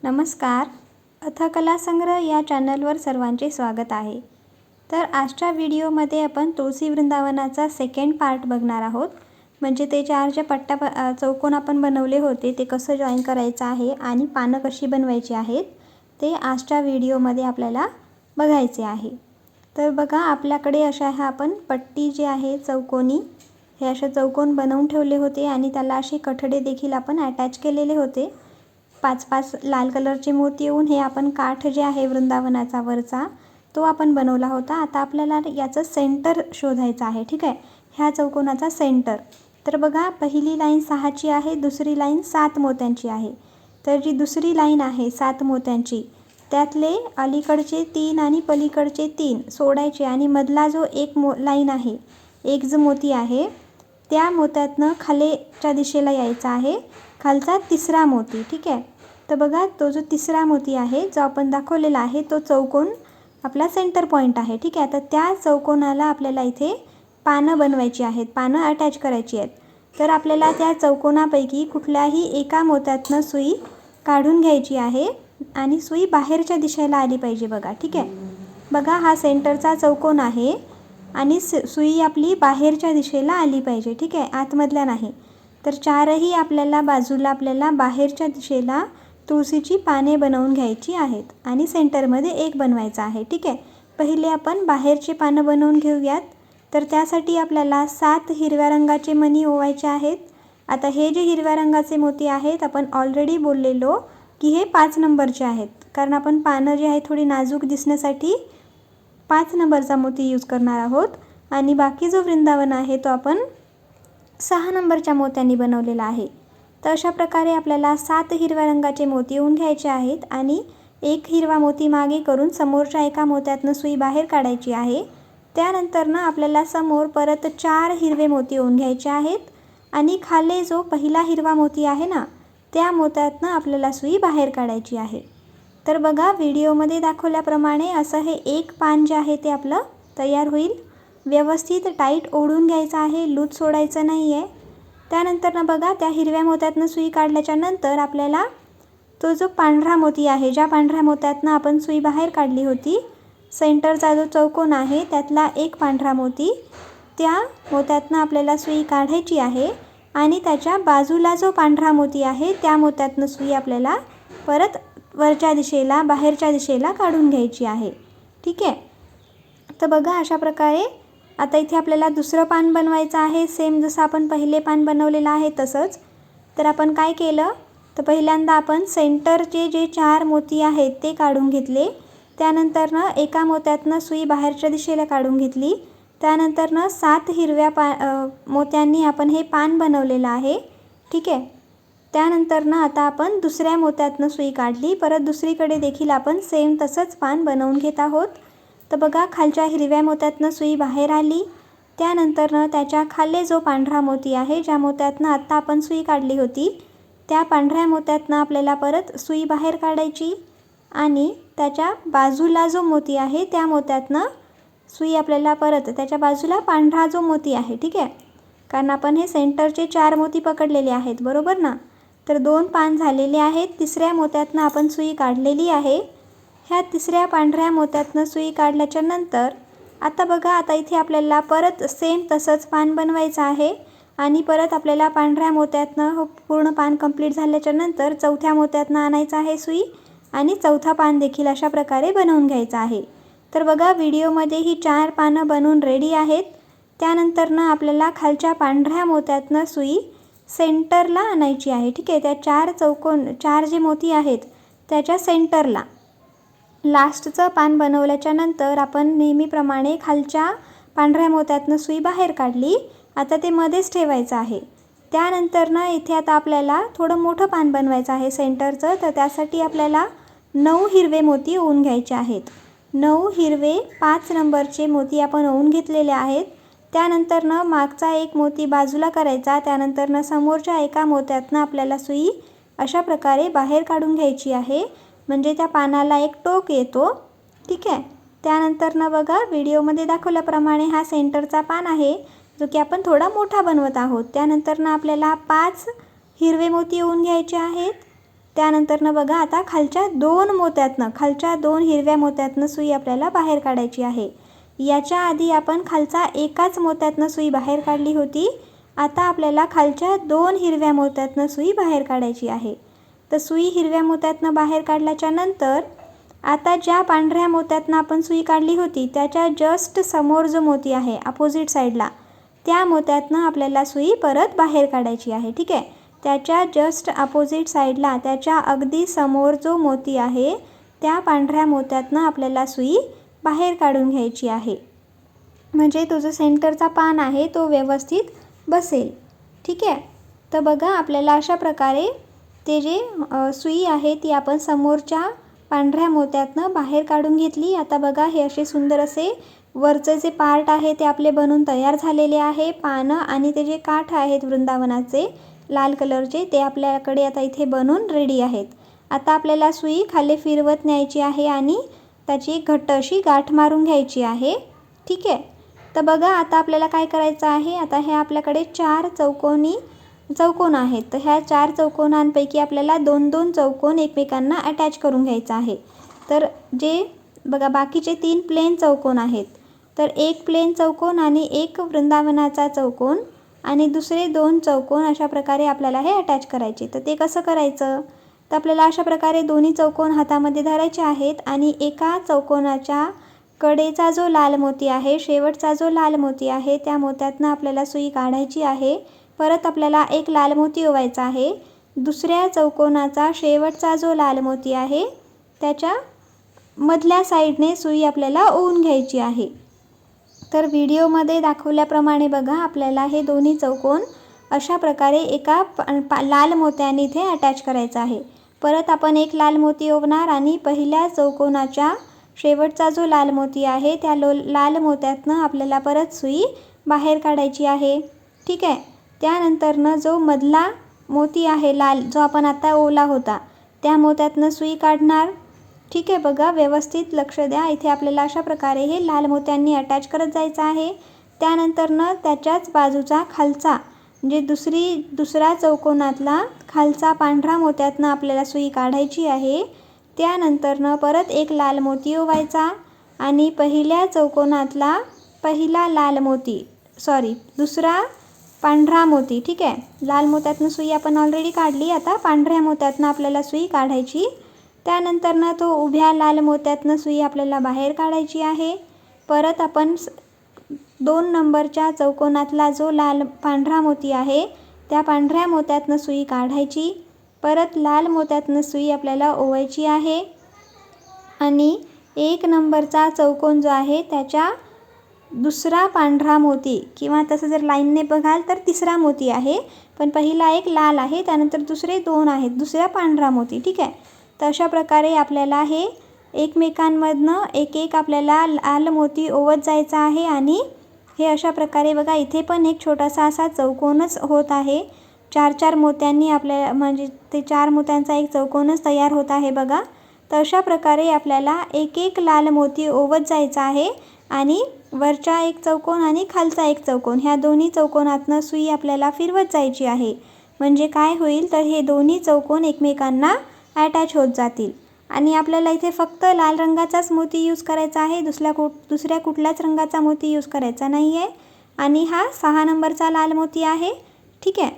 नमस्कार. कथा संग्रह या चॅनलवर सर्वांचे स्वागत आहे. तर आजच्या व्हिडिओमध्ये आपण तुळशी वृंदावनाचा सेकंड पार्ट बघणार आहोत. म्हणजे ते चार जे चौकोन आपण बनवले होते ते कसं जॉईन करायचं आहे आणि पानं कशी बनवायची आहेत ते आजच्या व्हिडिओमध्ये आपल्याला बघायचे आहे. तर बघा, आपल्याकडे अशा ह्या आपण पट्टी जे आहे चौकोनी हे असे चौकोन बनवून ठेवले होते आणि त्याला असे कठडे देखील आपण अटॅच केलेले होते. 5-5 लाल कलरचे मोती येऊन हे आपण काठ जे आहे वृंदावनाचा वरचा तो आपण बनवला होता. आता आपल्याला याचं सेंटर शोधायचं आहे. ठीक आहे, ह्या चौकोनाचा सेंटर. तर बघा, पहिली लाईन 6ची आहे, दुसरी लाईन 7 मोत्यांची आहे. तर जी दुसरी लाईन आहे 7 मोत्यांची त्यातले अलीकडचे 3 आणि पलीकडचे 3 सोडायचे आणि मधला जो एक लाईन आहे, एक जो मोती आहे त्या मोत्यातनं खालीच्या दिशेला यायचा आहे, खालचा तिसरा मोती. ठीक आहे, तर बघा तो जो तिसरा मोती आहे जो आपण दाखवलेला आहे तो चौकोन आपला सेंटर पॉईंट आहे. ठीक आहे, तर त्या चौकोनाला आपल्याला इथे पानं बनवायची आहेत, पानं अटॅच करायची आहेत. तर आपल्याला त्या चौकोनापैकी कुठल्याही एका मोत्यातनं सुई काढून घ्यायची आहे आणि सुई बाहेरच्या दिशेला आली पाहिजे. बघा, ठीक आहे, बघा हा सेंटरचा चौकोन आहे आणि सुई आपली बाहेरच्या दिशेला आली पाहिजे. ठीक आहे, आतमधल्या नाही. तर चारही आपल्याला बाजूला आपल्याला बाहेरच्या दिशेला तुळशीची पाने बनवून घ्यायची आहेत आणि सेंटरमध्ये एक बनवायचा आहे. ठीक आहे, पहिले आपण बाहेरचे पानं बनवून घेऊयात. तर त्यासाठी आपल्याला 7 हिरव्या रंगाचे मणी ओवायचे आहेत. आता हे जे हिरव्या रंगाचे मोती आहेत आपण ऑलरेडी बोललेलो की हे 5 नंबरचे आहेत, कारण आपण पानं जे आहे थोडी नाजूक दिसण्यासाठी 5 नंबरचा मोती यूज करणार आहोत आणि बाकी जो वृंदावन आहे तो आपण 6 नंबरच्या मोत्यांनी बनवलेला आहे. तर अशा प्रकारे आपल्याला 7 हिरव्या रंगाचे मोती येऊन घ्यायचे आहेत आणि एक हिरवा मोती मागे करून समोरच्या एका मोत्यातनं सुई बाहेर काढायची आहे. त्यानंतर आपल्याला समोर परत 4 हिरवे मोती येऊन घ्यायचे आहेत आणि खाली जो पहिला हिरवा मोती आहे ना त्या मोत्यातनं आपल्याला सुई बाहेर काढायची आहे. तर बघा, व्हिडिओमध्ये दाखवल्याप्रमाणे असं हे एक पान जे आहे ते आपलं तयार होईल. व्यवस्थित टाईट ओढून घ्यायचं आहे, लूज सोडायचं नाही आहे. त्यानंतर बघा, त्या हिरव्या मोत्यातनं सुई काढल्याच्या नंतर आपल्याला तो जो पांढरा मोती आहे, ज्या पांढऱ्या मोत्यातनं आपण सुई बाहेर काढली होती, सेंटरचा जो चौकोन आहे त्यातला एक पांढरा मोती, त्या मोत्यातनं आपल्याला सुई काढायची आहे आणि त्याच्या बाजूला जो पांढरा मोती आहे त्या मोत्यातनं सुई आपल्याला परत वरच्या दिशेला बाहेरच्या दिशेला काढून घ्यायची आहे. ठीक आहे, तर बघा अशा प्रकारे आता इथे आपल्याला दुसरं पान बनवायचं आहे, सेम जसं आपण पहिले पान बनवलेलं आहे तसंच. तर आपण काय केलं, तर आपण सेंटरचे जे 4 मोती आहेत ते काढून घेतले. त्यानंतर एका मोत्यातनं सुई बाहेरच्या दिशेला काढून घेतली. त्यानंतर 7 हिरव्या मोत्यांनी आपण हे पान बनवलेलं आहे. ठीक आहे, त्यानंतर आता आपण दुसऱ्या मोत्यातनं सुई काढली. परत दुसरीकडे देखील आपण सेम तसंच पान बनवून घेत आहोत. तर बघा, खालच्या हिरव्या मोत्यातनं सुई बाहेर आली. त्यानंतर त्याच्या खाली जो पांढरा मोती आहे, ज्या मोत्यातनं आत्ता आपण सुई काढली होती, त्या पांढऱ्या मोत्यातनं आपल्याला परत सुई बाहेर काढायची आणि त्याच्या बाजूला जो मोती आहे त्या मोत्यातनं सुई आपल्याला परत त्याच्या बाजूला पांढरा जो मोती आहे. ठीक आहे, कारण आपण हे सेंटरचे 4 मोती पकडलेले आहेत, बरोबर ना. तर 2 पान झालेले आहेत. तिसऱ्या मोत्यातनं आपण सुई काढलेली आहे. ह्या तिसऱ्या पांढऱ्या मोत्यातनं सुई काढल्याच्या नंतर आता बघा, आता इथे आपल्याला परत सेम तसंच पान बनवायचं आहे आणि परत आपल्याला पांढऱ्या मोत्यातनं पूर्ण पान कंप्लीट झाल्याच्या नंतर चौथ्या मोत्यातनं आणायचं आहे सुई आणि चौथा पान देखील अशा प्रकारे बनवून घ्यायचं आहे. तर बघा, व्हिडिओमध्ये ही 4 पानं बनवून रेडी आहेत. त्यानंतर आपल्याला खालच्या पांढऱ्या मोत्यातनं सुई सेंटरला आणायची आहे. ठीक आहे, त्या 4 जे मोती आहेत त्याच्या सेंटरला लास्टचं पान बनवल्याच्या नंतर आपण नेहमीप्रमाणे खालच्या पांढऱ्या मोत्यातनं सुई बाहेर काढली. आता ते मध्येच ठेवायचं आहे. त्यानंतर इथे आता आपल्याला थोडं मोठं पान बनवायचं आहे सेंटरचं. तर त्यासाठी आपल्याला 9 हिरवे मोती ओवून घ्यायचे आहेत. 9 हिरवे 5 नंबरचे मोती आपण ओवून घेतलेले आहेत. त्यानंतर मागचा एक मोती बाजूला करायचा. त्यानंतर समोरच्या एका मोत्यातनं आपल्याला सुई अशा प्रकारे बाहेर काढून घ्यायची आहे, म्हणजे त्या पानाला एक टोक येतो. ठीक आहे, त्यानंतर बघा, व्हिडिओमध्ये दाखवल्याप्रमाणे हा सेंटरचा पान आहे जो की आपण थोडा मोठा बनवत आहोत. त्यानंतर आपल्याला 5 हिरवे मोती येऊन घ्यायचे आहेत. त्यानंतरनं बघा आता खालच्या 2 मोत्यातनं, खालच्या 2 हिरव्या मोत्यातनं सुई आपल्याला बाहेर काढायची आहे. याच्या आधी आपण खालचा एकाच मोत्यातनं सुई बाहेर काढली होती. आता आपल्याला खालच्या 2 हिरव्या मोत्यातनं सुई बाहेर काढायची आहे. तर सुई हिरव्या मोत्यातनं बाहेर काढल्याच्या नंतर आता ज्या पांढऱ्या मोत्यातनं आपण सुई काढली होती त्याच्या जस्ट समोर जो मोती आहे अपोजिट साईडला, त्या मोत्यातनं आपल्याला सुई परत बाहेर काढायची आहे. ठीक आहे. त्याच्या जस्ट अपोजिट साईडला, त्याच्या अगदी समोर जो मोती आहे त्या पांढऱ्या मोत्यातनं आपल्याला सुई बाहेर काढून घ्यायची आहे. म्हणजे तुझं सेंटरचा पान आहे तो व्यवस्थित बसेल. ठीक आहे. तर बघा आपल्याला अशा प्रकारे ते जे सुई आहे ती आपण समोरच्या पांढऱ्या मोत्यातनं बाहेर काढून घेतली. आता बघा हे असे सुंदर असे वरचे जे पार्ट आहे ते आपले बनून तयार झालेले आहे. पानं आणि ते जे काठ आहेत वृंदावनाचे लाल कलरचे ते आपल्याकडे आता इथे बनून रेडी आहेत. आता आपल्याला सुई खाली फिरवत न्यायची आहे आणि त्याची एक घट्ट अशी गाठ मारून घ्यायची आहे. ठीक आहे. तर बघा आता आपल्याला काय करायचं आहे, आता हे आपल्याकडे 4 चौकोन आहेत. तर ह्या 4 चौकोनांपैकी आपल्याला 2-2 चौकोन एकमेकांना अटॅच करून घ्यायचा आहे. तर जे बघा बाकीचे 3 प्लेन चौकोन आहेत. तर एक प्लेन चौकोन आणि एक वृंदावनाचा चौकोन आणि दुसरे 2 चौकोन अशा प्रकारे आपल्याला हे अटॅच करायचे. तर ते कसं करायचं, तर आपल्याला अशा प्रकारे दोन्ही चौकोन हातामध्ये धरायचे आहेत आणि एका चौकोनाच्या कडेचा जो लाल मोती आहे, शेवटचा जो लाल मोती आहे त्या मोत्यातनं आपल्याला सुई काढायची आहे. परत आपल्याला एक लाल मोती ओवायचा आहे. दुसऱ्या चौकोनाचा शेवटचा जो लाल मोती आहे त्याच्या मधल्या साईडने सुई आपल्याला ओवून घ्यायची आहे. तर व्हिडिओमध्ये दाखवल्याप्रमाणे बघा आपल्याला हे दोन्ही चौकोन अशा प्रकारे एका लाल मोत्याने इथे अटॅच करायचं आहे. परत आपण एक लाल मोती ओवणार आणि पहिल्या चौकोनाच्या शेवटचा जो लाल मोती आहे त्या लाल मोत्यातनं आपल्याला परत सुई बाहेर काढायची आहे. ठीक आहे. त्यानंतरनं जो मधला मोती आहे लाल, जो आपण आता ओवला होता, त्या मोत्यातनं सुई काढणार. ठीक आहे. बघा व्यवस्थित लक्ष द्या. इथे आपल्याला अशा प्रकारे हे लाल मोत्यांनी अटॅच करत जायचं आहे. त्यानंतरनं त्याच्याच बाजूचा खालचा म्हणजे दुसरा चौकोनातला खालचा पांढरा मोत्यातनं आपल्याला सुई काढायची आहे. त्यानंतरनं परत एक लाल मोती ओवायचा आणि पहिल्या चौकोनातला दुसरा पांढरा मोती. ठीक आहे. लाल मोत्यातनं सुई आपण ऑलरेडी काढली. आता पांढऱ्या मोत्यातनं आपल्याला सुई काढायची. त्यानंतरनं तो उभ्या लाल मोत्यातनं सुई आपल्याला बाहेर काढायची आहे. परत आपण 2 नंबरच्या चौकोनातला जो पांढरा मोती आहे त्या पांढऱ्या मोत्यातनं सुई काढायची. परत लाल मोत्यातनं सुई आपल्याला ओवायची आहे आणि 1 नंबरचा चौकोन जो आहे त्याच्या दुसरा पांढरा मोती किंवा तसं जर लाईनने बघाल तर तिसरा मोती आहे, पण पहिला एक लाल आहे, त्यानंतर दुसरे 2 आहेत, दुसरा पांढरा मोती. ठीक आहे. तर अशा प्रकारे आपल्याला हे एकमेकांमधनं एक आपल्याला लाल मोती ओवत जायचं आहे आणि हे अशा प्रकारे बघा इथे पण एक छोटासा असा चौकोनच होत आहे. 4-4 मोत्यांनी आपल्याला म्हणजे ते 4 मोत्यांचा एक चौकोनच तयार होत आहे बघा. तर अशा प्रकारे आपल्याला एक लाल मोती ओवत जायचा आहे आणि वरचा एक चौकोन आणि खालचा एक चौकोन ह्या दोन्ही चौकोनातनं सुई आपल्याला फिरवत जायची आहे. म्हणजे काय होईल तर हे दोन्ही चौकोन एकमेकांना अटॅच होत जातील आणि आपल्याला इथे फक्त लाल रंगाचाच मोती यूज करायचा आहे. दुसऱ्या कुठल्याच रंगाचा मोती यूज करायचा नाही आहे. आणि हा 6 नंबरचा लाल मोती आहे. ठीक आहे.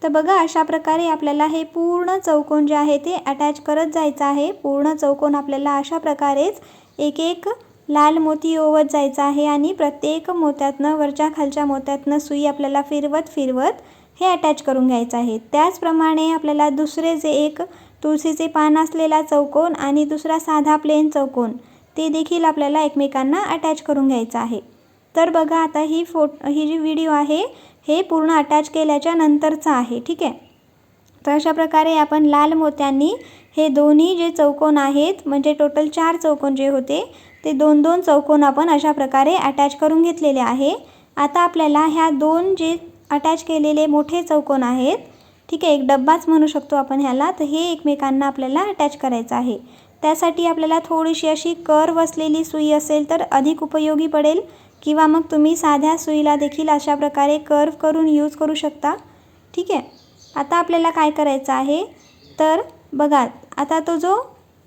तर बघा अशा प्रकारे आपल्याला हे पूर्ण चौकोन जे आहे ते अटॅच करत जायचं आहे. पूर्ण चौकोन आपल्याला अशा प्रकारेच एक लाल मोती ओवत जायचा आहे आणि प्रत्येक मोत्यातनं वरच्या खालच्या मोत्यातनं सुई आपल्याला फिरवत हे अटॅच करून घ्यायचं आहे. त्याचप्रमाणे आपल्याला दुसरे जे एक तुळशीचे पान असलेला चौकोन आणि दुसरा साधा प्लेन चौकोन ते देखील आपल्याला एकमेकांना अटॅच करून घ्यायचं आहे. तर बघा आता ही जी व्हिडिओ आहे हे पूर्ण अटॅच केल्याच्या नंतरचा आहे. ठीक आहे. तर अशा प्रकारे आपण लाल मोत्यांनी हे दोन्ही जे चौकोन आहेत म्हणजे टोटल 4 चौकोन जे होते ते 2-2 चौकोन आपण अशा प्रकारे अटॅच करून घेतलेले आहे. आता आपल्याला ह्या 2 जे अटॅच केलेले मोठे चौकोन आहेत, ठीक आहे, एक डब्बाच म्हणू शकतो आपण ह्याला, तर हे एकमेकांना आपल्याला अटॅच करायचं आहे. त्यासाठी आपल्याला थोडीशी अशी कर्व असलेली सुई असेल तर अधिक उपयोगी पडेल किंवा मग तुम्ही साध्या सुईला देखील अशा प्रकारे कर्व करून यूज करू शकता. ठीक आहे. आता आपल्याला काय करायचं आहे तर बघा आता तो जो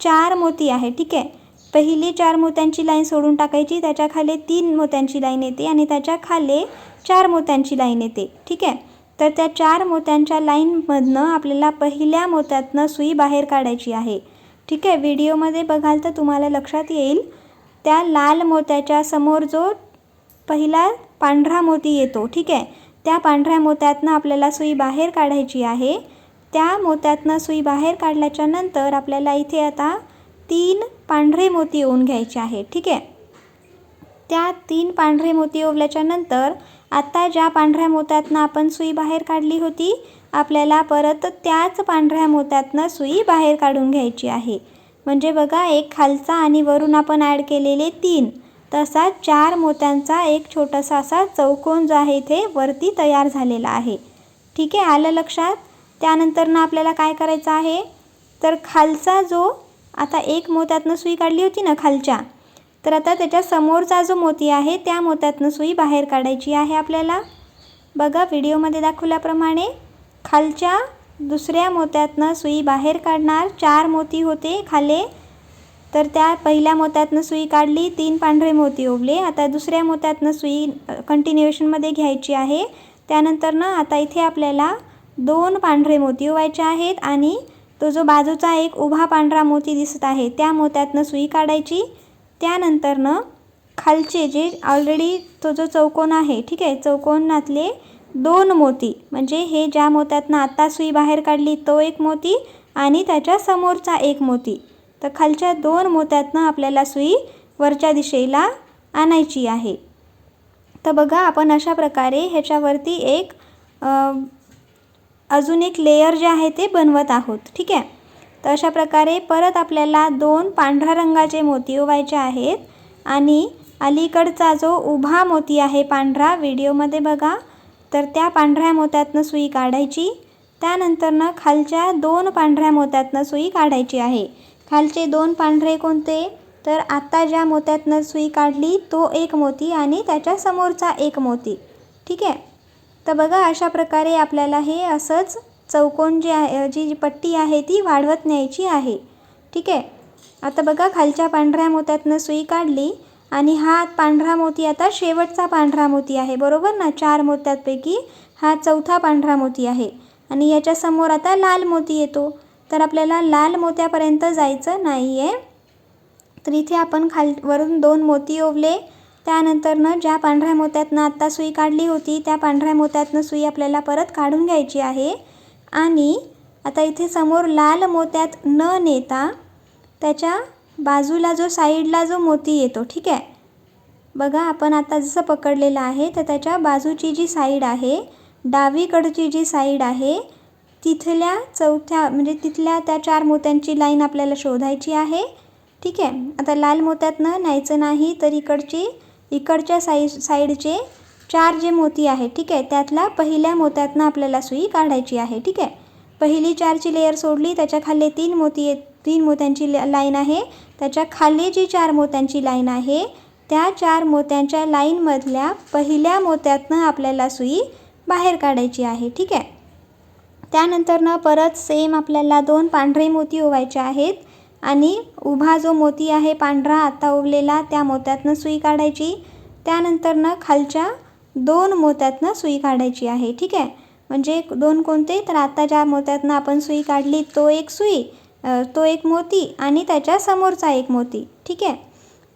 4 मोती आहे, ठीक आहे, पहिली 4 मोत्यांची लाईन सोडून टाकायची, त्याच्या खाली 3 मोत्यांची लाईन येते आणि त्याच्या खाली 4 मोत्यांची लाईन येते, ठीक आहे. तर त्या 4 मोत्यांच्या लाईनमधनं आपल्याला पहिल्या मोत्यातनं सुई बाहेर काढायची आहे, ठीक आहे. व्हिडिओमध्ये बघाल तर तुम्हाला लक्षात येईल, त्या लाल मोत्याच्या समोर जो पहिला पांढरा मोती येतो, ठीक आहे, त्या पांढऱ्या मोत्यातनं आपल्याला सुई बाहेर काढायची आहे. त्या मोत्यातनं सुई बाहेर काढल्याच्या नंतर आपल्याला इथे आता 3 पांढरे मोती ओवून घ्यायचे आहे, ठीक आहे. त्या 3 पांढरे मोती ओवल्याच्या नंतर आता ज्या पांढऱ्या मोत्यातनं आपण सुई बाहेर काढली होती, आपल्याला परत त्याच पांढऱ्या मोत्यातनं सुई बाहेर काढून घ्यायची आहे. म्हणजे बघा, एक खालचा आणि वरून आपण ॲड केलेले 3, तसा 4 मोत्यांचा एक छोटासा असा चौकोन जो आहे इथे वरती तयार झालेला आहे, ठीक आहे. आलं लक्षात? त्यानंतर आपल्याला काय करायचं आहे, तर खालचा जो आता एक मोत्यातनं सुई काढली होती ना खालच्या, तर आता त्याच्या समोरचा जो मोती आहे त्या मोत्यातनं सुई बाहेर काढायची आहे आपल्याला. बघा व्हिडिओमध्ये दाखवल्याप्रमाणे खालच्या दुसऱ्या मोत्यातनं सुई बाहेर काढणार. 4 मोती होते खाली, तर त्या पहिल्या मोत्यातनं सुई काढली, 3 पांढरे मोती ओवले. आता दुसऱ्या मोत्यातनं सुई कंटिन्युएशनमध्ये घ्यायची आहे. त्यानंतर आता इथे आपल्याला 2 पांढरे मोती ओवायचे आहेत आणि तो जो बाजूचा एक उभा पांढरा मोती दिसत आहे त्या मोत्यातनं सुई काढायची. त्यानंतर खालचे जे ऑलरेडी तो जो चौकोन आहे, ठीक आहे, चौकोनातले 2 मोती, म्हणजे हे ज्या मोत्यातनं आता सुई बाहेर काढली तो एक मोती आणि त्याच्या समोरचा एक मोती, तर खालच्या 2 मोत्यातनं आपल्याला सुई वरच्या दिशेला आणायची आहे. तर बघा आपण अशा प्रकारे ह्याच्यावरती एक अजून एक लेयर जे आहे ते बनवत आहोत, ठीक आहे. तर अशा प्रकारे परत आपल्याला 2 पांढऱ्या रंगाचे मोती ओवायचे आहेत आणि अलीकडचा जो उभा मोती आहे पांढरा, व्हिडिओमध्ये बघा, तर त्या पांढऱ्या मोत्यातनं सुई काढायची. त्यानंतर खालच्या 2 पांढऱ्या मोत्यातनं सुई काढायची आहे. खालचे 2 पांढरे कोणते, तर आता ज्या मोत्यातनं सुई काढली तो एक मोती आणि त्याच्या समोरचा एक मोती, ठीक आहे. तर बघा अशा प्रकारे आपल्याला हे असंच चौकोन जे आहे, जी पट्टी आहे ती वाढवत न्यायची आहे, ठीक आहे. आता बघा खालच्या पांढऱ्या मोत्यातनं सुई काढली आणि हा पांढरा मोती आता शेवटचा पांढरा मोती आहे, बरोबर ना. 4 मोत्यांपैकी हा चौथा पांढरा मोती आहे आणि याच्यासमोर आता लाल मोती येतो. तर आपल्याला लाल मोत्यापर्यंत जायचं नाही आहे, तर इथे आपण वरून 2 मोती ओवले. त्यानंतर ज्या पांढऱ्या मोत्यातनं आत्ता सुई काढली होती त्या पांढऱ्या मोत्यातनं सुई आपल्याला परत काढून घ्यायची आहे आणि आता इथे समोर लाल मोत्यात न नेता त्याच्या बाजूला जो साईडला जो मोती येतो, ठीक आहे. बघा आपण आता जसं पकडलेलं आहे तर त्याच्या बाजूची जी साईड आहे, डावीकडची जी साईड आहे, तिथल्या चौथ्या म्हणजे तिथल्या त्या 4 मोत्यांची लाईन आपल्याला शोधायची आहे, ठीक आहे. आता लाल मोत्यातनं न्यायचं नाही, तर इकडच्या साईडचे 4 जे मोती आहे, ठीक आहे, त्यातला पहिल्या मोत्यातनं आपल्याला सुई काढायची आहे, ठीक आहे. पहिली 4ची लेयर सोडली, त्याच्या खाली 3 मोत्यांची लाईन आहे, त्याच्या खाली जी 4 मोत्यांची लाईन आहे त्या 4 मोत्यांच्या लाईनमधल्या पहिल्या मोत्यातनं आपल्याला सुई बाहेर काढायची आहे, ठीक आहे. त्यानंतर परत सेम आपल्याला 2 पांढरे मोती ओवायचे आहेत आणि उभा जो मोती आहे पांढरा आता ओवलेला त्या मोत्यातनं सुई काढायची. त्यानंतर खालच्या 2 मोत्यातनं सुई काढायची आहे, ठीक आहे. म्हणजे 2 कोणते, तर आता ज्या मोत्यातनं आपण सुई काढली तो एक सुई, तो एक मोती आणि त्याच्या समोरचा एक मोती, ठीक आहे.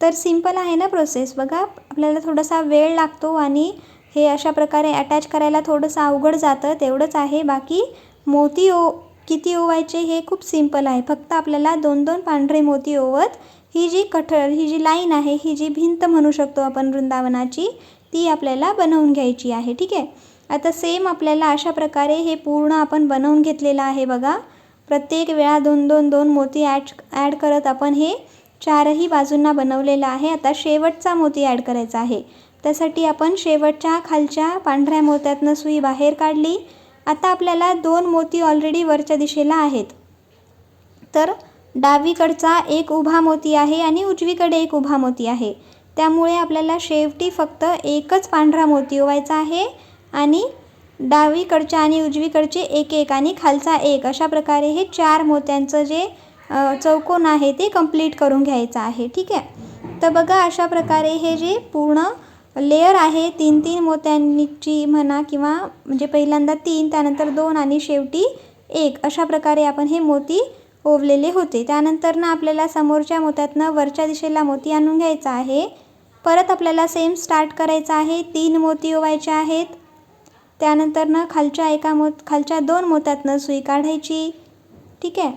तर सिंपल आहे ना प्रोसेस. बघा आपल्याला थोडासा वेळ लागतो आणि हे अशा प्रकारे अटॅच करायला थोडंसं अवघड जातं, तेवढंच आहे. बाकी मोती किती ओवायचे हे खूप सिंपल आहे. फक्त आपल्याला 2-2 पांढरे मोती ओवत ही जी लाईन आहे, ही जी भिंत म्हणू शकतो आपण वृंदावनाची, ती आपल्याला बनवून घ्यायची आहे, ठीक आहे. आता सेम आपल्याला अशा प्रकारे हे पूर्ण आपण बनवून घेतलेलं आहे. बघा प्रत्येक वेळा 2-2 मोती ॲड करत आपण हे 4ही बाजूंना बनवलेलं आहे. आता शेवटचा मोती ॲड करायचा आहे. त्यासाठी आपण शेवटच्या खालच्या पांढऱ्या मोत्यातनं सुई बाहेर काढली. आता आपल्याला 2 मोती ऑलरेडी वरच्या दिशेला आहेत, तर डावीकडचा एक उभा मोती आहे आणि उजवीकडे एक उभा मोती आहे. त्यामुळे आपल्याला शेवटी फक्त एकच पांढरा मोती ओवायचा आहे आणि डावीकडच्या आणि उजवीकडचे एक एक आणि खालचा एक, अशा प्रकारे हे 4 मोत्यांचं जे चौकोन आहे ते कंप्लीट करून घ्यायचं आहे. ठीक आहे. तर बघा अशा प्रकारे हे जे पूर्ण लेयर आहे 3-3 मोत्यांची म्हणा किंवा म्हणजे पहिल्यांदा 3, त्यानंतर 2 आणि शेवटी 1, अशा प्रकारे आपण हे मोती ओवलेले होते. त्यानंतर ना आपल्याला समोरच्या मोत्यातनं वरच्या दिशेला मोती आणून घ्यायचा आहे. परत आपल्याला सेम स्टार्ट करायचं आहे. 3 मोती ओवायचे आहेत. त्यानंतर ना खालच्या 2 मोत्यातनं सुई काढायची. ठीक आहे.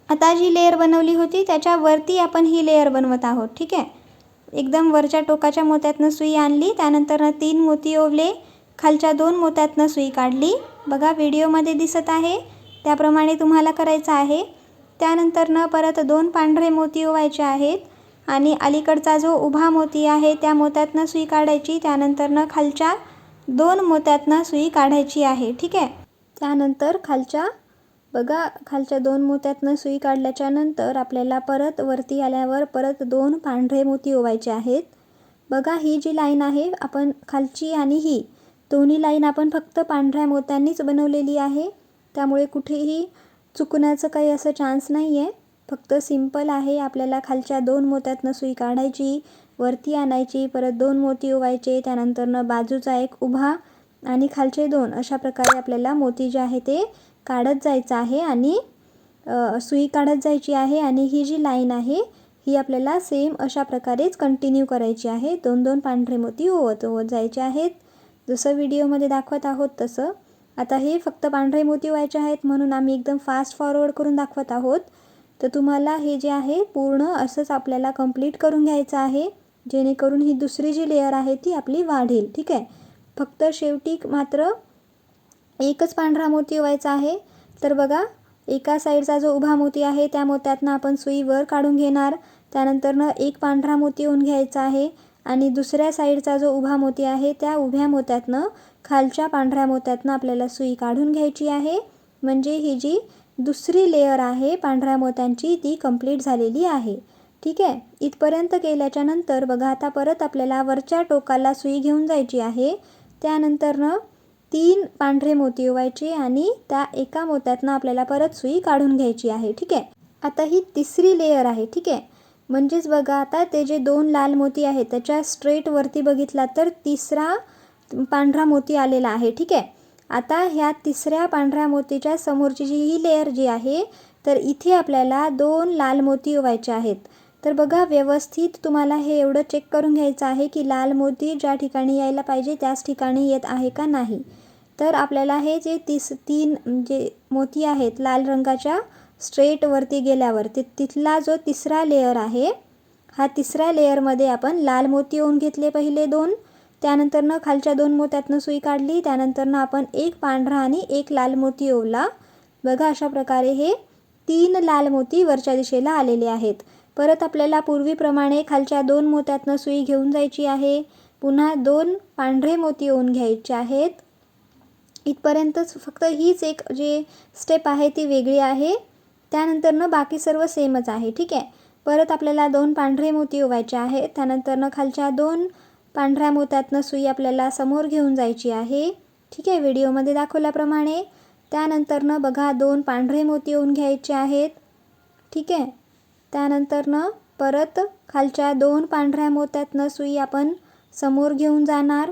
आता जी लेयर बनवली होती त्याच्यावरती आपण ही लेयर बनवत आहोत. ठीक आहे. एकदम वरच्या टोकाच्या मोत्यातनं सुई आणली, त्यानंतर 3 मोती ओवले, खालच्या 2 मोत्यातनं सुई काढली. बघा व्हिडिओमध्ये दिसत आहे त्याप्रमाणे तुम्हाला करायचं आहे. त्यानंतर परत 2 पांढरे मोती ओवायचे आहेत आणि अलीकडचा जो उभा मोती आहे त्या मोत्यातनं सुई काढायची. त्यानंतर खालच्या 2 मोत्यातनं सुई काढायची आहे. ठीक आहे. त्यानंतर खालच्या 2 मोत्यातनं सुई काढल्याच्या नंतर आपल्याला परत वरती आल्यावर परत 2 पांढरे मोती ओवायचे आहेत. बघा ही जी लाईन आहे आपण खालची आणि ही दोन्ही लाईन आपण फक्त पांढऱ्या मोत्यांनीच बनवलेली आहे, त्यामुळे कुठेही चुकण्याचं काही असं चान्स नाही आहे. फक्त सिंपल आहे. आपल्याला खालच्या 2 मोत्यातनं सुई काढायची, वरती आणायची, परत 2 मोती ओवायचे, त्यानंतर बाजूचा एक उभा आणि खालचे 2, अशा प्रकारे आपल्याला मोती जे आहे ते काढत जायचं आहे आणि सुई काढत जायची आहे. आणि ही जी लाईन आहे ही आपल्याला सेम अशा प्रकारेच कंटिन्यू करायची आहे. 2-2 पांढरे मोती ओवत जायचे आहेत, जसं व्हिडिओमध्ये दाखवत आहोत तसं. आता हे फक्त पांढरे मोती ओवायचे आहेत म्हणून आम्ही एकदम फास्ट फॉरवर्ड करून दाखवत आहोत. तर तुम्हाला हे जे आहे पूर्ण असंच आपल्याला कंप्लीट करून घ्यायचं आहे, जेणेकरून ही दुसरी जी लेयर आहे ती आपली वाढेल. ठीक आहे. फक्त शेवटी मात्र एकच पांढरा मोती ओवायचा आहे. तर बघा एका साईडचा जो उभा मोती आहे त्या मोत्यातनं आपण सुई वर काढून घेणार, त्यानंतर एक पांढरा मोती ओवून घ्यायचा आहे आणि दुसऱ्या साईडचा जो उभा मोती आहे त्या उभ्या मोत्यातनं खालच्या पांढऱ्या मोत्यातनं आपल्याला सुई काढून घ्यायची आहे. म्हणजे ही जी दुसरी लेयर आहे पांढऱ्या मोत्यांची ती कंप्लीट झालेली आहे. ठीक आहे. इथपर्यंत केल्याच्या नंतर बघा आता परत आपल्याला वरच्या टोकाला सुई घेऊन जायची आहे. त्यानंतर 3 पांढरे मोती ओवायचे आणि त्या एका मोत्यातनं आपल्याला परत सुई काढून घ्यायची आहे. ठीक आहे. आता ही तिसरी लेयर आहे. ठीक आहे. म्हणजेच बघा आता ते जे 2 लाल मोती आहेत त्याच्या स्ट्रेट वरती बघितला तर तिसरा पांढरा मोती आलेला आहे. ठीक आहे. आता ह्या तिसऱ्या पांढऱ्या मोतीच्या समोरची ही लेयर जी आहे तर इथे आपल्याला 2 लाल मोती ओवायचे आहेत. तर बघा व्यवस्थित तुम्हाला हे एवढं चेक करून घ्यायचं आहे की लाल मोती ज्या ठिकाणी यायला पाहिजे त्याच ठिकाणी येत आहे का नाही. तर आपल्याला हे जे 3 जे मोती आहेत लाल रंगाच्या स्ट्रेट वरती गेल्यावर तिथला जो तिसरा लेयर आहे, हा तिसऱ्या लेयरमध्ये आपण लाल मोती ओवून घेतले पहिले 2, त्यानंतर खालच्या 2 मोत्यातनं सुई काढली, त्यानंतर आपण एक पांढरा आणि एक लाल मोती ओवला. बघा अशा प्रकारे हे 3 लाल मोती वरच्या दिशेला आलेले आहेत. परत आपल्याला पूर्वीप्रमाणे खालच्या 2 मोत्यातनं सुई घेऊन जायची आहे. पुन्हा 2 पांढरे मोती ओवून घ्यायचे आहेत. इथपर्यंतच फक्त हीच एक जे स्टेप आहे ती वेगळी आहे. त्यानंतर बाकी सर्व सेमच आहे. ठीक आहे. परत आपल्याला 2 पांढरे मोती ओवायचे आहेत. त्यानंतर खालच्या 2 पांढऱ्या मोत्यातनं सुई आपल्याला समोर घेऊन जायची आहे. ठीक आहे. व्हिडिओमध्ये दाखवल्याप्रमाणे. त्यानंतर बघा 2 पांढरे मोती ओवून घ्यायचे आहेत. ठीक आहे. त्यानंतर परत खालच्या 2 पांढऱ्या मोत्यातनं सुई आपण समोर घेऊन जाणार.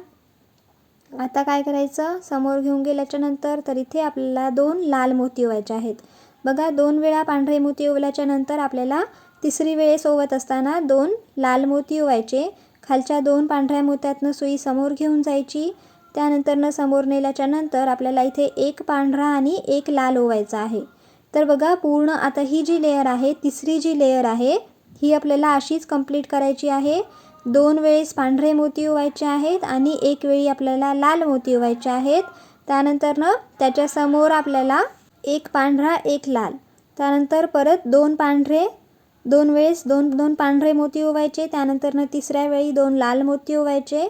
आता काय करायचं, समोर घेऊन गेल्याच्या नंतर तर इथे आपल्याला 2 लाल मोती ओवायचे आहेत. बघा 2 वेळा पांढरे मोती ओवल्याच्या नंतर आपल्याला तिसरी वेळेस ओवत असताना 2 लाल मोती ओवायचे. खालच्या 2 पांढऱ्या मोत्यातनं सुई समोर घेऊन जायची. त्यानंतर समोर नेल्याच्या नंतर आपल्याला इथे एक पांढरा आणि एक लाल ओवायचा आहे. तर बघा पूर्ण आता ही जी लेयर आहे, तिसरी जी लेयर आहे ही आपल्याला अशीच कंप्लीट करायची आहे. 2 वेळेस पांढरे मोती ओवायचे आहेत आणि एक वेळी आपल्याला लाल मोती ओवायचे आहेत. त्यानंतर त्याच्यासमोर आपल्याला एक पांढरा एक लाल, त्यानंतर परत 2 पांढरे, 2 वेळेस 2 पांढरे मोती ओवायचे. त्यानंतर तिसऱ्या वेळी 2 लाल मोती ओवायचे.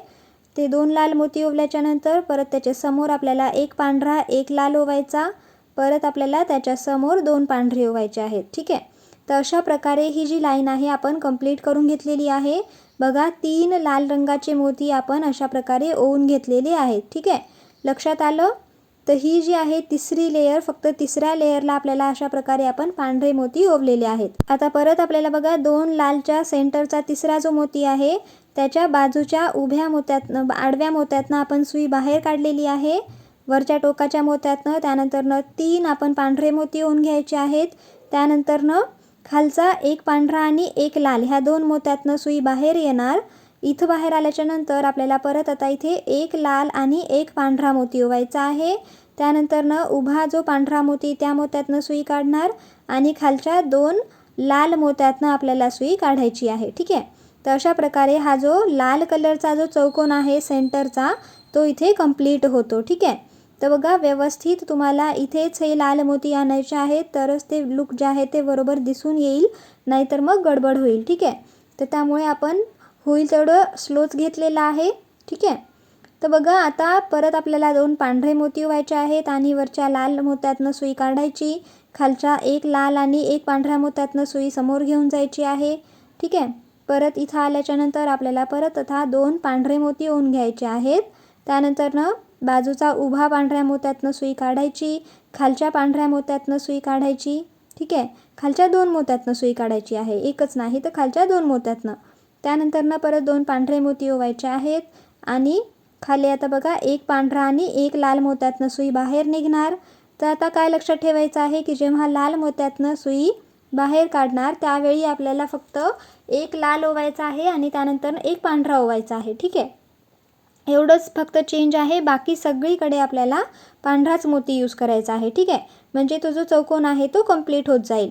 ते 2 लाल मोती ओवल्याच्या नंतर परत त्याच्यासमोर आपल्याला एक पांढरा एक लाल ओवायचा. परत आपल्याला त्याच्यासमोर 2 पांढरे ओवायचे आहेत. ठीक आहे. तर अशा प्रकारे ही जी लाईन आहे आपण कंप्लीट करून घेतलेली आहे. बघा 3 लाल रंगाचे मोती आपण अशा प्रकारे ओवून घेतलेले आहेत. ठीक आहे. लक्षात आलं? तर ही जी आहे तिसरी लेयर, फक्त तिसऱ्या लेयरला आपल्याला अशा प्रकारे आपण पांढरे मोती ओवलेले आहेत. आता परत आपल्याला बघा 2 लालच्या सेंटरचा तिसरा जो मोती आहे त्याच्या बाजूच्या उभ्या मोत्यातनं आडव्या मोत्यातनं आपण सुई बाहेर काढलेली आहे वरच्या टोकाच्या मोत्यातनं. त्यानंतरनं 3 आपण पांढरे मोती ओवून घ्यायचे आहेत. त्यानंतरनं खालचा एक पांढरा आणि एक लाल ह्या 2 मोत्यातनं सुई बाहेर येणार. इथं बाहेर आल्याच्या नंतर आपल्याला परत आता इथे एक लाल आणि एक पांढरा मोती ओवायचा आहे. त्यानंतरनं उभा जो पांढरा मोती त्या मोत्यातनं सुई काढणार आणि खालच्या 2 लाल मोत्यातनं आपल्याला सुई काढायची आहे. ठीक आहे. तर अशा प्रकारे हा जो लाल कलरचा जो चौकोन आहे सेंटरचा तो इथे कंप्लीट होतो. ठीक आहे. तर बघा व्यवस्थित तुम्हाला इथेच हे लाल मोती आणायचे आहेत तरच ते लुक जे आहे ते बरोबर दिसून येईल, नाहीतर मग गडबड होईल. ठीक आहे. तर त्यामुळे आपण होईल तेवढं स्लोच घेतलेलं आहे. ठीक आहे. तर बघा आता परत आपल्याला 2 पांढरे मोती ओवायचे आहेत आणि वरच्या लाल मोत्यातनं सुई काढायची. खालच्या एक लाल आणि एक पांढऱ्या मोत्यातनं सुई समोर घेऊन जायची आहे. ठीक आहे. परत इथं आल्याच्या नंतर आपल्याला परत आता 2 पांढरे मोती ओवून घ्यायचे आहेत. त्यानंतरनं बाजूचा उभा पांढऱ्या मोत्यातनं सुई काढायची. खालच्या पांढऱ्या मोत्यातनं सुई काढायची. ठीक आहे. खालच्या 2 मोत्यातनं सुई काढायची आहे, एकच नाही तर खालच्या 2 मोत्यातनं. त्यानंतरनं परत 2 पांढरे मोती ओवायचे आहेत आणि खाली आता बघा एक पांढरा आणि एक लाल मोत्यातनं सुई बाहेर निघणार. तर आता काय लक्षात ठेवायचं आहे की जेव्हा लाल मोत्यातनं सुई बाहेर काढणार त्यावेळी आपल्याला फक्त एक लाल ओवायचा आहे आणि त्यानंतर एक पांढरा ओवायचा आहे. ठीक आहे. एवढंच फक्त चेंज आहे, बाकी सगळीकडे आपल्याला पांढराच मोती यूज करायचा आहे. ठीक आहे. म्हणजे तो जो चौकोन आहे तो कंप्लीट होत जाईल.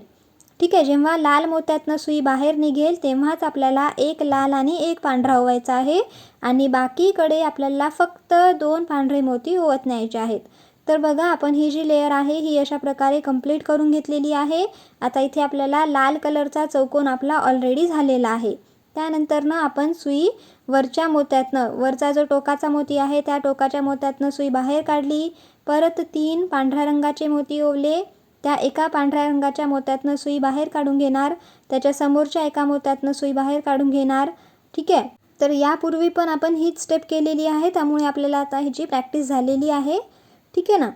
ठीक आहे. जेव्हा लाल मोत्यातनं सुई बाहेर निघेल तेव्हाच आपल्याला एक लाल आणि एक पांढरा ओवायचा आहे आणि बाकीकडे आपल्याला फक्त 2 पांढरे मोती ओवत न्यायचे आहेत. तर बघा आपण ही जी लेयर आहे ही अशा प्रकारे कंप्लीट करून घेतलेली आहे. आता इथे आपल्याला लाल कलरचा चौकोन आपला ऑलरेडी झालेला आहे. त्यानंतरनं आपण सुई वरच्या मोत्यातनं, वरचा जो टोकाचा मोती आहे त्या टोकाच्या मोत्यातनं सुई बाहेर काढली. परत 3 पांढऱ्या रंगाचे मोती ओवले. त्या एका पांढऱ्या रंगाच्या मोत्यातनं सुई बाहेर काढून घेणार. त्याच्या समोरच्या एका मोत्यातनं सुई बाहेर काढून घेणार. ठीक आहे. तर यापूर्वी पण आपण हीच स्टेप केलेली आहे, त्यामुळे आपल्याला आता ह्याची प्रॅक्टिस झालेली आहे. ठीक आहे ना.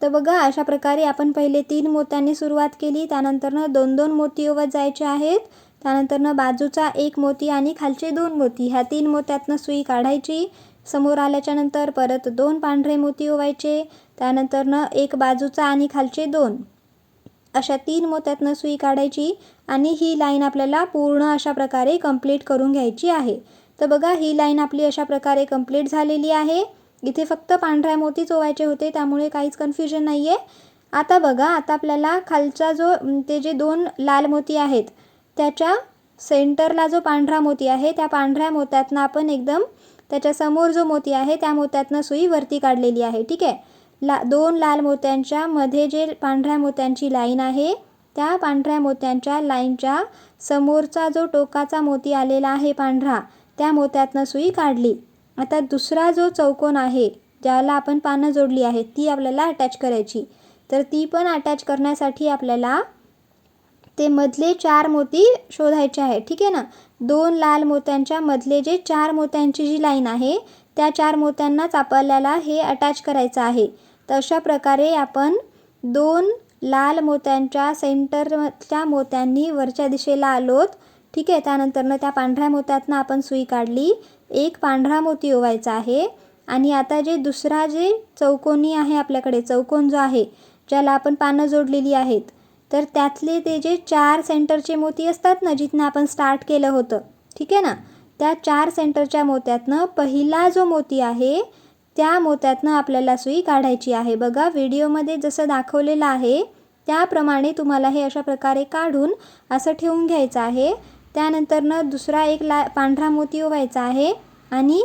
तर बघा अशा प्रकारे आपण पहिले 3 मोत्यांनी सुरुवात केली. त्यानंतरनं 2-2 मोती ओवत जायचे आहेत. त्यानंतरनं बाजूचा एक मोती आणि खालचे 2 मोती ह्या 3 मोत्यातनं सुई काढायची. समोर आल्याच्या नंतर परत 2 पांढरे मोती ओवायचे. त्यानंतरनं एक बाजूचा आणि खालचे 2 अशा 3 मोत्यातनं सुई काढायची आणि ही लाईन आपल्याला पूर्ण अशा प्रकारे कंप्लीट करून घ्यायची आहे. तर बघा ही लाईन आपली अशा प्रकारे कंप्लीट झालेली आहे. इथे फक्त पांढऱ्या मोतीच ओवायचे होते, त्यामुळे काहीच कन्फ्युजन नाही आहे. आता बघा आता आपल्याला खालचा जो ते जे 2 लाल मोती आहेत त्याच्या सेंटरला जो पांढरा मोती आहे त्या पांढऱ्या मोत्यातनं आपण एकदम त्याच्या समोर जो मोती आहे त्या मोत्यातनं सुई वरती काढलेली आहे. ठीक आहे. 2 लाल मोत्यांच्या मध्ये जे पांढऱ्या मोत्यांची लाईन आहे त्या पांढऱ्या मोत्यांच्या लाईनच्या समोरचा जो टोकाचा मोती आलेला आहे पांढरा त्या मोत्यातनं सुई काढली. आता दुसरा जो चौकोन आहे ज्याला आपण पानं जोडली आहेत ती आपल्याला अटॅच करायची. तर ती पण अटॅच करण्यासाठी आपल्याला ते मधले 4 मोती शोधायचे आहेत. ठीक आहे ना. 2 लाल मोत्यांच्या मधले जे 4 मोत्यांची जी लाईन आहे त्या 4 मोत्यांनाच आपल्याला हे अटॅच करायचं आहे. तर अशा प्रकारे आपण 2 लाल मोत्यांच्या सेंटरच्या मोत्यांनी वरच्या दिशेला आलोत. ठीक आहे. त्यानंतरनं त्या पांढऱ्या मोत्यातनं आपण सुई काढली. एक पांढरा मोती ओवायचा आहे आणि आता जे दुसरा जे चौकोनी आहे आपल्याकडे चौकोन जो आहे ज्याला आपण पानं जोडलेली आहेत तर त्यातले ते जे 4 सेंटरचे मोती असतात ना जिथनं आपण स्टार्ट केलं होतं. ठीक आहे ना. त्या 4 सेंटरच्या मोत्यातनं पहिला जो मोती आहे त्या मोत्यातनं आपल्याला सुई काढायची आहे. बघा व्हिडिओमध्ये जसं दाखवलेलं आहे त्याप्रमाणे तुम्हाला हे अशा प्रकारे काढून असं ठेवून घ्यायचं आहे. त्यानंतरनं दुसरा एक पांढरा मोती ओवायचा आहे आणि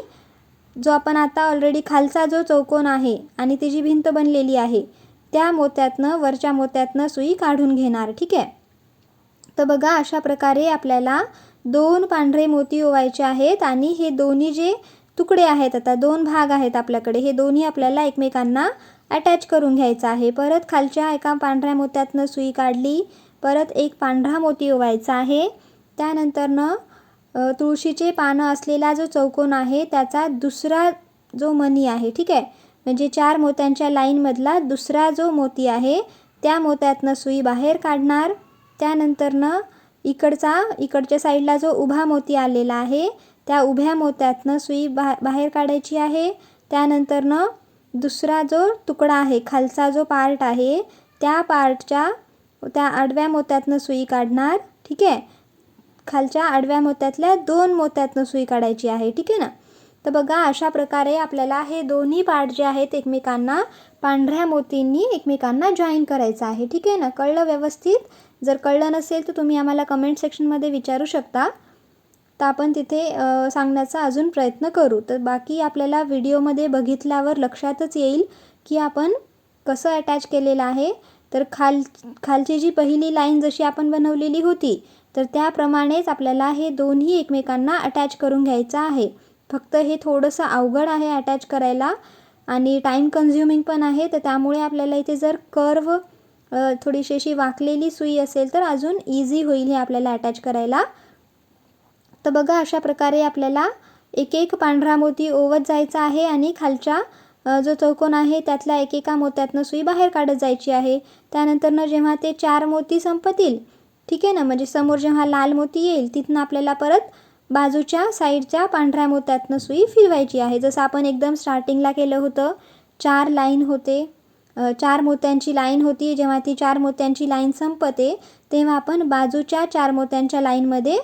जो आपण आता ऑलरेडी खालचा जो चौकोन आहे आणि ती जी भिंत बनलेली आहे त्या मोत्यातनं वरच्या मोत्यातनं सुई काढून घेणार. ठीक आहे. तर बघा अशा प्रकारे आपल्याला 2 पांढरे मोती ओवायचे आहेत आणि हे दोन्ही जे तुकडे आहेत आता 2 भाग आहेत आपल्याकडे हे दोन्ही आपल्याला एकमेकांना अटॅच करून घ्यायचं आहे. परत खालच्या एका पांढऱ्या मोत्यातनं सुई काढली. परत एक पांढरा मोती ओवायचा आहे. त्यानंतरनं तुळशीचे पानं असलेला जो चौकोन आहे त्याचा दुसरा जो मणी आहे ठीक आहे म्हणजे 4 मोत्यांच्या लाईनमधला दुसरा जो मोती आहे त्या मोत्यातनं सुई बाहेर काढणार. त्यानंतरनं इकडच्या साईडला जो उभा मोती आलेला आहे त्या उभ्या मोत्यातनं सुई बाहेर काढायची आहे. त्यानंतरनं दुसरा जो तुकडा आहे, खालचा जो पार्ट आहे त्या पार्टच्या त्या आडव्या मोत्यातनं सुई काढणार. ठीक आहे, खालच्या आडव्या मोत्यातल्या 2 मोत्यातनं सुई काढायची आहे. ठीक आहे ना. तर बघा अशा प्रकारे आपल्याला हे दोन्ही पार्ट जे आहेत एकमेकांना पांढऱ्या मोतींनी एकमेकांना जॉईन करायचं आहे. ठीक आहे ना. कळलं व्यवस्थित? जर कळलं नसेल तर तुम्ही आम्हाला कमेंट सेक्शनमध्ये विचारू शकता, तर आपण तिथे सांगण्याचा अजून प्रयत्न करू. तर बाकी आपल्याला व्हिडिओमध्ये बघितल्यावर लक्षातच येईल की आपण कसं अटॅच केलेलं आहे. तर खालची जी पहिली लाईन जशी आपण बनवलेली होती तर त्याप्रमाणेच आपल्याला हे दोन्ही एकमेकांना अटॅच करून घ्यायचं आहे. फक्त हे थोडंसं अवघड आहे अटॅच करायला आणि टाईम कन्झ्युमिंग पण आहे. तर त्यामुळे आपल्याला इथे जर कर्व थोडीशी अशी वाकलेली सुई असेल तर अजून इझी होईल हे आपल्याला अटॅच करायला. तर बघा अशा प्रकारे आपल्याला एक एक पांढरा मोती ओवत जायचा आहे आणि खालच्या जो चौकोन आहे त्यातल्या एकेका मोत्यातनं सुई बाहेर काढत जायची आहे. त्यानंतरनं जेव्हा ते 4 मोती संपतील, ठीक आहे ना, म्हणजे समोर जेव्हा लाल मोती येईल तिथनं आपल्याला परत बाजूच्या साईडच्या पांढऱ्या मोत्यातनं सुई फिरवायची आहे. जसं आपण एकदम स्टार्टिंगला केलं होतं. 4 लाईन होते, 4 मोत्यांची लाईन होती. जेव्हा ती 4 मोत्यांची लाईन संपते तेव्हा आपण बाजूच्या 4 मोत्यांच्या लाईनमध्ये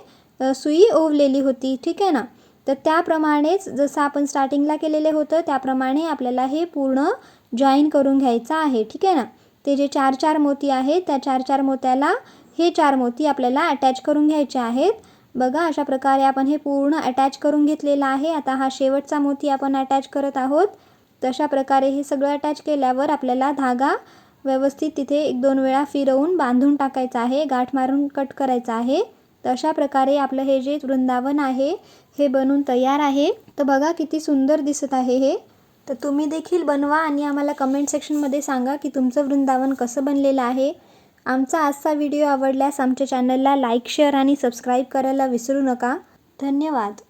सुई ओवलेली होती. ठीक आहे ना. तर त्याप्रमाणेच जसं आपण स्टार्टिंगला केलेले होतं त्याप्रमाणे आपल्याला हे पूर्ण जॉईन करून घ्यायचं आहे. ठीक आहे ना. ते जे 4 मोती आहेत त्या 4 मोत्याला हे 4 मोती आपल्याला अटॅच करून घ्यायचे आहेत. बघा अशा प्रकारे आपण हे पूर्ण अटॅच करून घेतलेलं आहे. आता हा शेवटचा मोती आपण अटॅच करत आहोत. तशा प्रकारे हे सगळं अटॅच केल्यावर आपल्याला धागा व्यवस्थित तिथे 1-2 वेळा फिरवून बांधून टाकायचा आहे, गाठ मारून कट करायचा आहे. तर अशा प्रकारे आपलं हे जे वृंदावन आहे हे बनून तयार आहे. तर बघा किती सुंदर दिसत आहे हे. तर तुम्ही देखील बनवा आणि आम्हाला कमेंट सेक्शनमध्ये सांगा की तुमचं वृंदावन कसं बनलेलं आहे. आमचा आजचा व्हिडिओ आवडल्यास आमच्या चॅनलला लाईक, शेअर आणि सबस्क्राईब करायला विसरू नका. धन्यवाद.